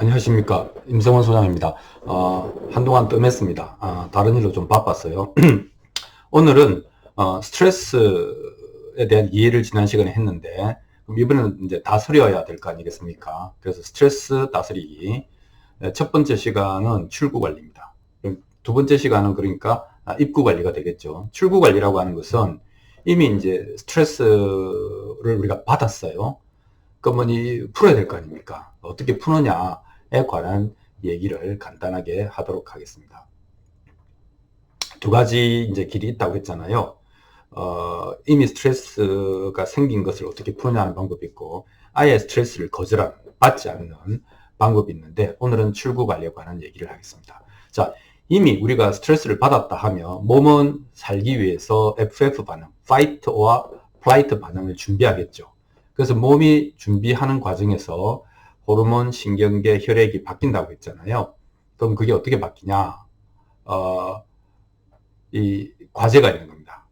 안녕하십니까. 임성원 소장입니다. 한동안 뜸했습니다. 다른 일로 좀 바빴어요. 오늘은 스트레스에 대한 이해를 지난 시간에 했는데, 그럼 이번에는 이제 다스려야 될 거 아니겠습니까? 그래서 스트레스 다스리기. 첫 번째 시간은 출구 관리입니다. 두 번째 시간은 그러니까 입구 관리가 되겠죠. 출구 관리라고 하는 것은 이미 이제 스트레스를 우리가 받았어요. 그러면 풀어야 될 거 아닙니까? 어떻게 푸느냐에 관한 얘기를 간단하게 하도록 하겠습니다. 두 가지 이제 길이 있다고 했잖아요. 이미 스트레스가 생긴 것을 어떻게 푸느냐 하는 방법이 있고, 아예 스트레스를 받지 않는 방법이 있는데, 오늘은 출구 관리에 관한 얘기를 하겠습니다. 자, 이미 우리가 스트레스를 받았다 하면 몸은 살기 위해서 FF 반응, Fight or Flight 반응을 준비하겠죠. 그래서 몸이 준비하는 과정에서 호르몬, 신경계, 혈액이 바뀐다고 했잖아요. 그럼 그게 어떻게 바뀌냐? 이 과제가 있는 겁니다.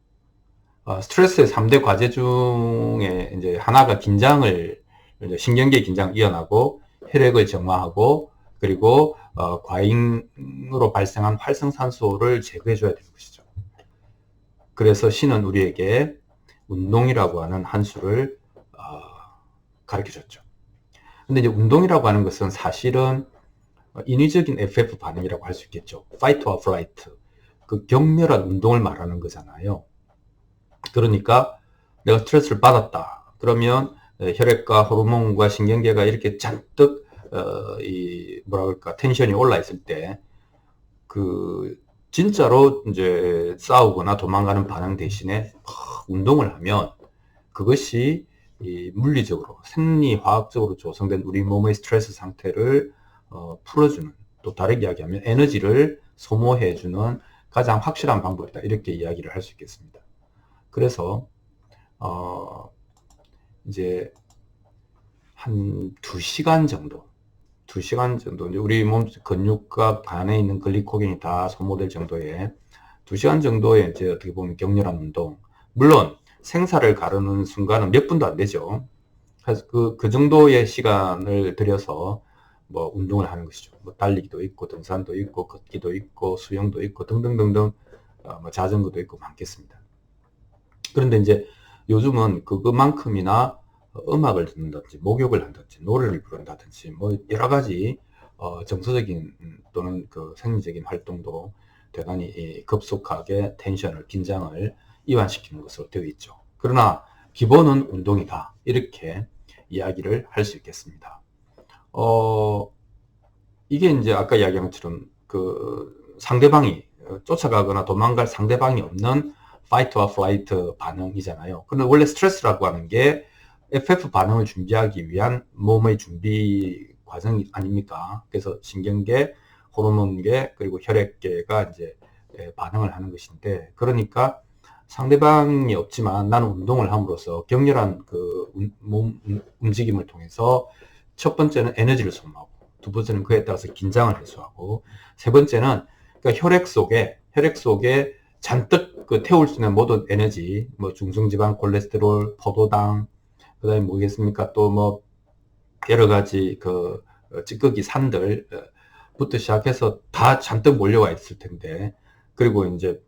스트레스의 3대 과제 중에 이제 하나가 신경계 긴장을 이어나고 혈액을 정화하고 그리고 과잉으로 발생한 활성산소를 제거해줘야 되는 것이죠. 그래서 신은 우리에게 운동이라고 하는 한 수를 가르쳐줬죠. 근데 이제 운동이라고 하는 것은 사실은 인위적인 FF 반응이라고 할 수 있겠죠. Fight or Flight. 그 격렬한 운동을 말하는 거잖아요. 그러니까 내가 스트레스를 받았다. 그러면 혈액과 호르몬과 신경계가 이렇게 잔뜩 텐션이 올라 있을 때 진짜로 이제 싸우거나 도망가는 반응 대신에 운동을 하면 그것이 물리적으로 생리화학적으로 조성된 우리 몸의 스트레스 상태를 풀어주는, 또 다르게 이야기하면 에너지를 소모해주는 가장 확실한 방법이다, 이렇게 이야기를 할 수 있겠습니다. 그래서 이제 한 2시간 정도 이제 우리 몸 근육과 간에 있는 글리코겐이 다 소모될 정도의 2시간 정도의 이제 어떻게 보면 격렬한 운동, 물론 생사를 가르는 순간은 몇 분도 안 되죠. 그래서 그 정도의 시간을 들여서 뭐 운동을 하는 것이죠. 뭐 달리기도 있고, 등산도 있고, 걷기도 있고, 수영도 있고, 등등등등, 뭐 자전거도 있고 많겠습니다. 그런데 이제 요즘은 그것만큼이나 음악을 듣는다든지, 목욕을 한다든지, 노래를 부른다든지, 뭐 여러 가지 정서적인 또는 그 생리적인 활동도 대단히 급속하게 긴장을 이완시키는 것으로 되어 있죠. 그러나 기본은 운동이다, 이렇게 이야기를 할 수 있겠습니다. 이게 이제 아까 이야기한 것처럼 상대방이 쫓아가거나 도망갈 상대방이 없는 fight or flight 반응이잖아요. 그런데 원래 스트레스라고 하는 게 FF 반응을 준비하기 위한 몸의 준비 과정 아닙니까? 그래서 신경계, 호르몬계, 그리고 혈액계가 이제 반응을 하는 것인데, 그러니까 상대방이 없지만 나는 운동을 함으로써 격렬한 몸 움직임을 통해서 첫 번째는 에너지를 소모하고, 두 번째는 그에 따라서 긴장을 해소하고, 세 번째는 그러니까 혈액 속에 잔뜩 태울 수 있는 모든 에너지, 뭐 중성지방, 콜레스테롤, 포도당, 그 다음에 뭐겠습니까? 또 뭐 여러 가지 찌꺼기 산들부터 시작해서 다 잔뜩 몰려와 있을 텐데, 그리고 이제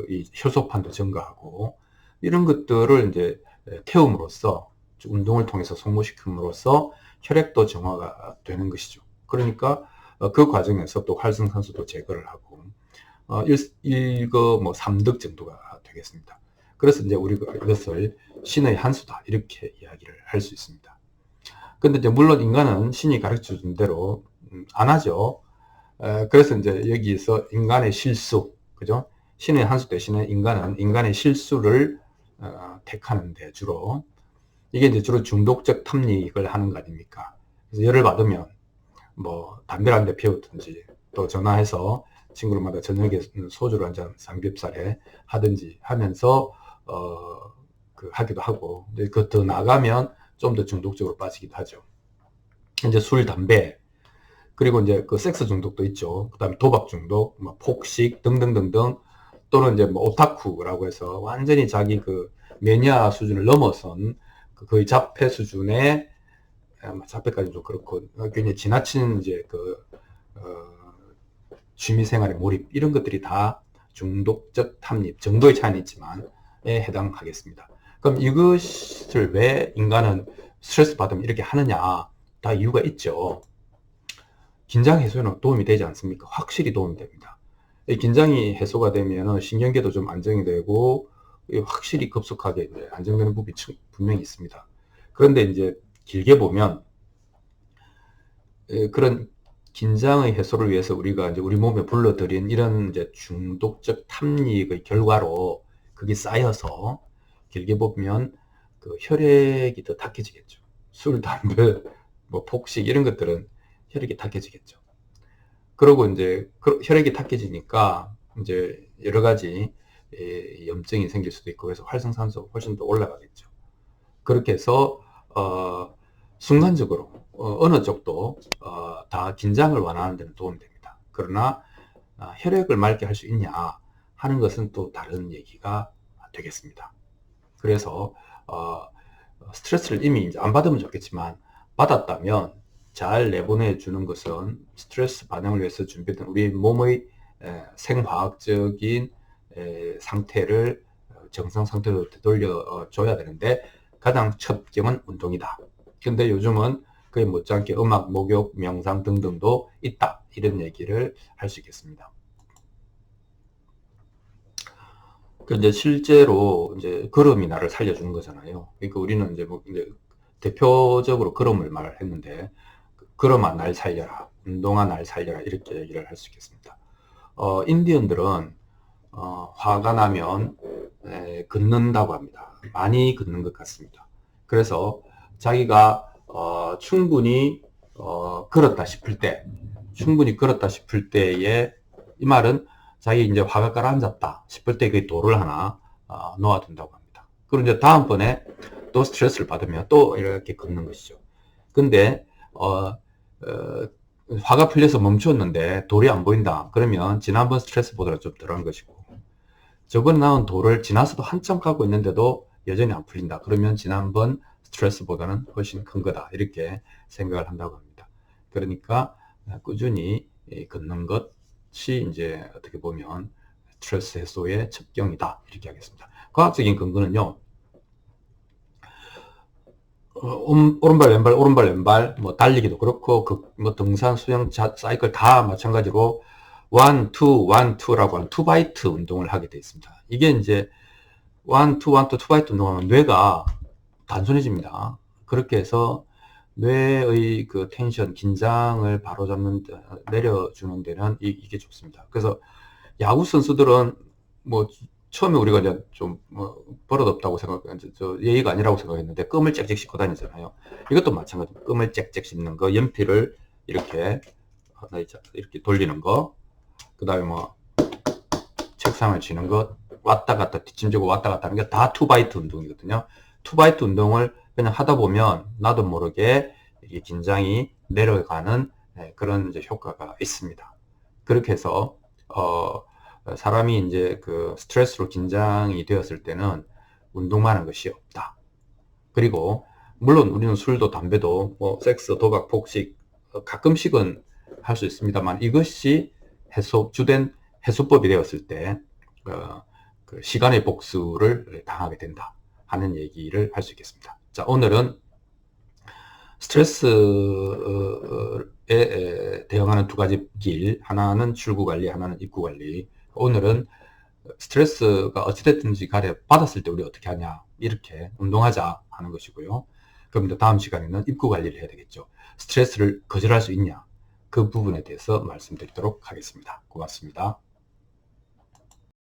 이 혈소판도 증가하고, 이런 것들을 이제 태움으로써, 운동을 통해서 소모시킴으로써 혈액도 정화가 되는 것이죠. 그러니까 그 과정에서 또 활성산소도 제거를 하고, 이거 뭐 3득 정도가 되겠습니다. 그래서 이제 우리가 이것을 신의 한 수다, 이렇게 이야기를 할 수 있습니다. 근데 이제 물론 인간은 신이 가르쳐 준 대로 안 하죠. 그래서 이제 여기서 인간의 실수, 그죠? 신의 한 수 대신에 인간은 인간의 실수를 택하는데, 이게 이제 주로 중독적 탐닉을 하는 거 아닙니까? 그래서 열을 받으면 뭐 담배를 한 대 피우든지, 또 전화해서 친구들마다 저녁에 소주를 한 잔 삼겹살에 하든지 하면서 하기도 하고, 근데 더 나가면 좀 더 중독적으로 빠지기도 하죠. 이제 술, 담배, 그리고 이제 섹스 중독도 있죠. 그 다음에 도박 중독, 뭐 폭식 등등등등, 또는 이제 뭐 오타쿠라고 해서 완전히 자기 매니아 수준을 넘어선 거의 자폐 수준의 자폐까지 좀 그렇고 굉장히 지나친 이제 취미생활의 몰입 이런 것들이 다 중독적 탐닉 정도의 차이는 있지만 해당하겠습니다. 그럼 이것을 왜 인간은 스트레스 받으면 이렇게 하느냐, 다 이유가 있죠. 긴장 해소에는 도움이 되지 않습니까? 확실히 도움이 됩니다. 긴장이 해소가 되면 신경계도 좀 안정이 되고 확실히 급속하게 이제 안정되는 부분이 분명히 있습니다. 그런데 이제 길게 보면 그런 긴장의 해소를 위해서 우리가 이제 우리 몸에 불러들인 이런 이제 중독적 탐닉의 결과로 그게 쌓여서 길게 보면 그 혈액이 더 탁해지겠죠. 술, 담배, 뭐 폭식 이런 것들은 혈액이 탁해지겠죠. 그리고 이제 혈액이 탁해지니까 이제 여러 가지 염증이 생길 수도 있고 그래서 활성산소가 훨씬 더 올라가겠죠. 그렇게 해서 순간적으로 어느 쪽도 다 긴장을 완화하는 데는 도움이 됩니다. 그러나 혈액을 맑게 할 수 있냐 하는 것은 또 다른 얘기가 되겠습니다. 그래서 스트레스를 이미 이제 안 받으면 좋겠지만 받았다면 잘 내보내 주는 것은 스트레스 반응을 위해서 준비된 우리 몸의 생화학적인 상태를 정상 상태로 되돌려 줘야 되는데 가장 첫 경은 운동이다. 근데 요즘은 그에 못지않게 음악, 목욕, 명상 등등도 있다. 이런 얘기를 할 수 있겠습니다. 이제 실제로 이제 걸음이 나를 살려주는 거잖아요. 그러니까 우리는 이제 이제 대표적으로 걸음을 말했는데 걸음아 날 살려라, 운동아 날 살려라 이렇게 얘기를 할 수 있겠습니다. 인디언들은 화가 나면 걷는다고 합니다. 많이 걷는 것 같습니다. 그래서 자기가 충분히 걸었다 싶을 때, 에 이 말은 자기 이제 화가 가라앉았다 싶을 때 그 돌을 하나 놓아둔다고 합니다. 그리고 이제 다음번에 또 스트레스를 받으면 또 이렇게 걷는 것이죠. 근데 화가 풀려서 멈췄는데 돌이 안 보인다. 그러면 지난번 스트레스보다 좀 덜한 것이고, 저번에 나온 돌을 지나서도 한참 가고 있는데도 여전히 안 풀린다. 그러면 지난번 스트레스보다는 훨씬 큰 거다. 이렇게 생각을 한다고 합니다. 그러니까 꾸준히 걷는 것이 이제 어떻게 보면 스트레스 해소의 첩경이다. 이렇게 하겠습니다. 과학적인 근거는요. 오른발, 왼발, 오른발, 왼발, 뭐, 달리기도 그렇고, 뭐, 등산, 수영, 사이클 다 마찬가지로, 1, 2, 1, 2라고 하는 2바이트 운동을 하게 되어 있습니다. 이게 이제, 1, 2, 1, 2, 2바이트 운동하면 뇌가 단순해집니다. 그렇게 해서, 뇌의 그 텐션, 긴장을 바로잡는, 내려주는 데는 이게 좋습니다. 그래서, 야구 선수들은, 뭐, 처음에 우리가 이제 좀, 버릇없다고 저 예의가 아니라고 생각했는데, 껌을 짹짹 씹고 다니잖아요. 이것도 마찬가지입니다. 껌을 짹짹 씹는 거, 연필을 이렇게 돌리는 거, 그 다음에 뭐, 책상을 치는 것, 왔다 갔다, 뒷짐지고 왔다 갔다 하는 게 다 투바이트 운동이거든요. 투바이트 운동을 그냥 하다 보면, 나도 모르게 이게 긴장이 내려가는 그런 이제 효과가 있습니다. 그렇게 해서, 사람이 이제 그 스트레스로 긴장이 되었을 때는 운동만 하는 것이 없다. 그리고 물론 우리는 술도 담배도 뭐 섹스, 도박, 폭식 가끔씩은 할 수 있습니다만 이것이 주된 해소법이 되었을 때 그 시간의 복수를 당하게 된다 하는 얘기를 할 수 있겠습니다. 자, 오늘은 스트레스에 대응하는 두 가지 길, 하나는 출구 관리, 하나는 입구 관리. 오늘은 스트레스가 어찌됐든지 간에 받았을 때 우리 어떻게 하냐, 이렇게 운동하자 하는 것이고요. 그럼 다음 시간에는 입구 관리를 해야 되겠죠. 스트레스를 거절할 수 있냐, 그 부분에 대해서 말씀드리도록 하겠습니다. 고맙습니다.